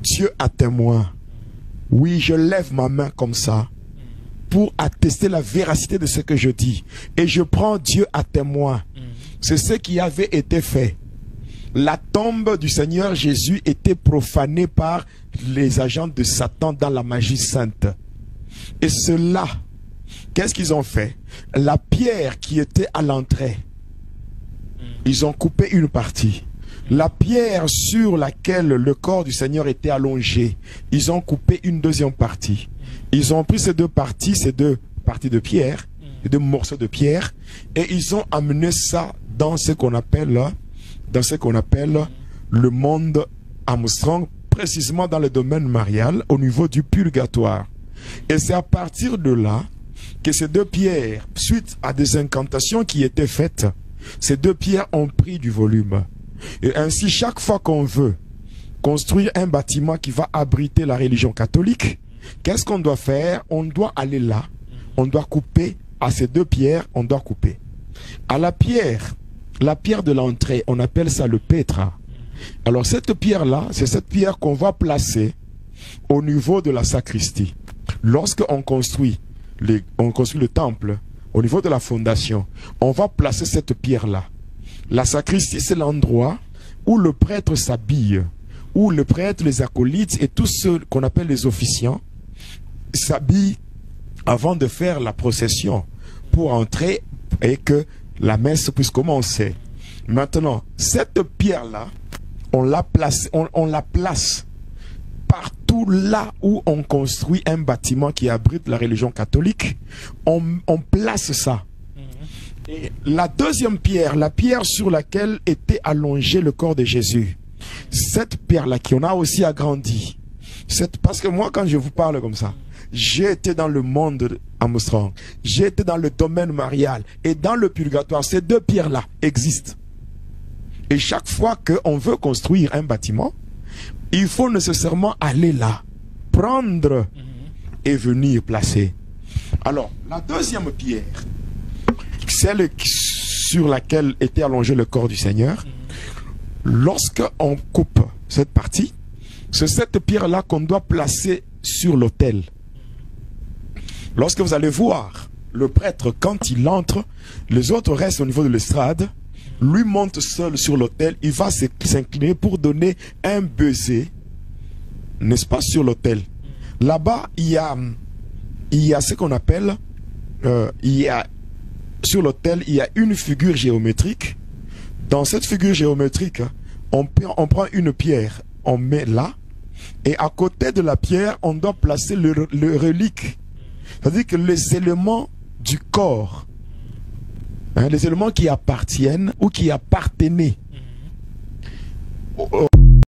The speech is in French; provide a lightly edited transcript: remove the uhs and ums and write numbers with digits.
Dieu à témoin. Oui, je lève ma main comme ça pour attester la véracité de ce que je dis. Et je prends Dieu à témoin. C'est ce qui avait été fait. La tombe du Seigneur Jésus était profanée par les agents de Satan dans la magie sainte. Et cela, qu'est-ce qu'ils ont fait? La pierre qui était à l'entrée, ils ont coupé une partie. La pierre sur laquelle le corps du Seigneur était allongé, ils ont coupé une deuxième partie. Ils ont pris ces deux parties de pierre, ces deux morceaux de pierre, et ils ont amené ça dans ce qu'on appelle le monde Armstrong, précisément dans le domaine marial, au niveau du purgatoire. Et c'est à partir de là que ces deux pierres, suite à des incantations qui étaient faites, ces deux pierres ont pris du volume. Et ainsi, chaque fois qu'on veut construire un bâtiment qui va abriter la religion catholique, qu'est-ce qu'on doit faire? On doit aller là, on doit couper, à ces deux pierres, on doit couper. À la pierre de l'entrée, on appelle ça le pétra. Alors cette pierre-là, c'est cette pierre qu'on va placer au niveau de la sacristie. Lorsqu'on construit le temple, au niveau de la fondation, on va placer cette pierre-là. La sacristie, c'est l'endroit où le prêtre s'habille, où le prêtre, les acolytes et tous ceux qu'on appelle les officiants s'habillent avant de faire la procession pour entrer et que la messe puisse commencer. Maintenant, cette pierre-là, on la place partout là où on construit un bâtiment qui abrite la religion catholique. On place ça. Et la deuxième pierre, la pierre sur laquelle était allongé le corps de Jésus, cette pierre-là qui on a aussi agrandi, parce que moi quand je vous parle comme ça, j'ai été dans le monde Armstrong, j'ai été dans le domaine marial et dans le purgatoire. Ces deux pierres-là existent. Et chaque fois qu'on veut construire un bâtiment, il faut nécessairement aller là, prendre et venir placer. Alors, la deuxième pierre, celle sur laquelle était allongé le corps du Seigneur, lorsqu'on coupe cette partie, c'est cette pierre-là qu'on doit placer sur l'autel. Lorsque vous allez voir le prêtre, quand il entre, les autres restent au niveau de l'estrade, lui monte seul sur l'autel, il va s'incliner pour donner un baiser, n'est-ce pas, sur l'autel. Là-bas, il y a ce qu'on appelle, sur l'autel, il y a une figure géométrique. Dans cette figure géométrique, on prend une pierre, on met là, et à côté de la pierre, on doit placer le relique. C'est-à-dire que les éléments du corps, les éléments qui appartiennent ou qui appartenaient